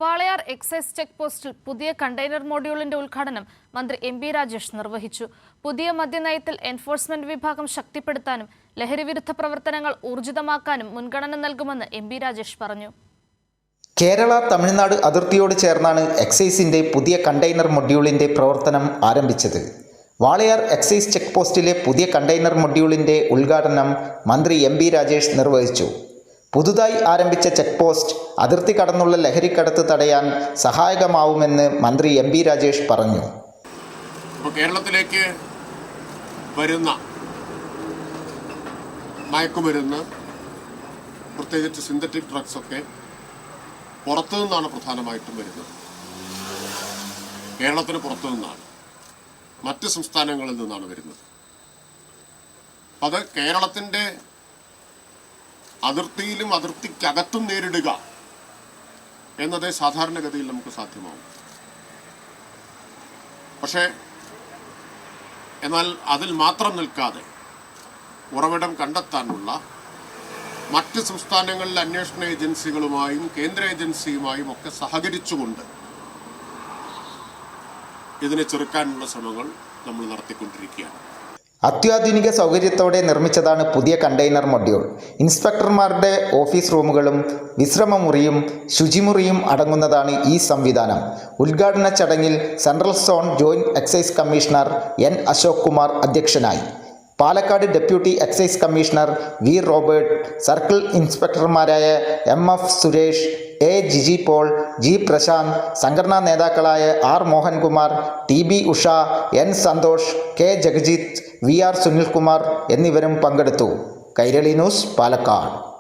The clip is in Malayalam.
വാളയാർ എക്സൈസ് ചെക്ക് പോസ്റ്റിൽ പുതിയ കണ്ടെയ്നർ മോഡ്യൂളിന്റെ ഉദ്ഘാടനം മന്ത്രി എം.ബി. രാജേഷ് നിർവഹിച്ചു. പുതിയ മദ്യനയത്തിൽ എൻഫോഴ്സ്മെന്റ് വിഭാഗം ശക്തിപ്പെടുത്താനും ലഹരിവിരുദ്ധ പ്രവർത്തനങ്ങൾ ഊർജിതമാക്കാനും മുൻഗണന നൽകുമെന്ന് എം.ബി. രാജേഷ് പറഞ്ഞു. കേരള തമിഴ്നാട് അതിർത്തിയോട് ചേർന്നാണ് എക്സൈസിന്റെ പുതിയ കണ്ടെയ്നർ മൊഡ്യൂളിന്റെ പ്രവർത്തനം ആരംഭിച്ചത്. വാളയാർ എക്സൈസ് ചെക്ക് പോസ്റ്റിലെ പുതിയ കണ്ടെയ്നർ മൊഡ്യൂളിന്റെ ഉദ്ഘാടനം മന്ത്രി എം.ബി. രാജേഷ് നിർവഹിച്ചു. പുതുതായി ആരംഭിച്ച ചെക്ക് പോസ്റ്റ് അതിർത്തി കടന്നുള്ള ലഹരിക്കടത്ത് തടയാൻ സഹായകമാവുമെന്ന് മന്ത്രി എം.ബി. രാജേഷ് പറഞ്ഞു. കേരളത്തിലേക്ക് വരുന്ന മയക്കുമരുന്ന്, പ്രത്യേകിച്ച് സിന്തറ്റിക് ഡ്രഗ്സ് ഒക്കെ പുറത്തു നിന്നാണ് പ്രധാനമായിട്ടും വരുന്നത്. കേരളത്തിന് പുറത്തു നിന്നാണ്, മറ്റ് സംസ്ഥാനങ്ങളിൽ നിന്നാണ് വരുന്നത്. അത് കേരളത്തിന്റെ അതിർത്തിയിലും അതിർത്തിക്കകത്തും നേരിടുക എന്നതേ സാധാരണഗതിയിൽ നമുക്ക് സാധ്യമാവും. പക്ഷേ എന്നാൽ അതിൽ മാത്രം നിൽക്കാതെ ഉറവിടം കണ്ടെത്താനുള്ള മറ്റ് സംസ്ഥാനങ്ങളിലെ അന്വേഷണ ഏജൻസികളുമായും കേന്ദ്ര ഏജൻസിയുമായും ഒക്കെ സഹകരിച്ചുകൊണ്ട് ഇതിനെ ചെറുക്കാനുള്ള ശ്രമങ്ങൾ നമ്മൾ നടത്തിക്കൊണ്ടിരിക്കുകയാണ്. അത്യാധുനിക സൗകര്യത്തോടെ നിർമ്മിച്ചതാണ് പുതിയ കണ്ടെയ്നർ മൊഡ്യൂൾ. ഇൻസ്പെക്ടർമാരുടെ ഓഫീസ് റൂമുകളും വിശ്രമമുറിയും ശുചിമുറിയും അടങ്ങുന്നതാണ് ഈ സംവിധാനം. ഉദ്ഘാടന ചടങ്ങിൽ central zone joint excise commissioner N Ashok Kumar അധ്യക്ഷനായി. Palakkad deputy excise commissioner V Robert, circle ഇൻസ്പെക്ടർമാരായ M F. Suresh, A. Jiji Paul, G. Prashanth, സംഘടനാ നേതാക്കളായ R. Mohankumar, T B. Usha, N. Santhosh, K. Jagajith, V. R. Sunilkumar എന്നിവരും പങ്കെടുത്തു. കൈരളി ന്യൂസ്, പാലക്കാട്.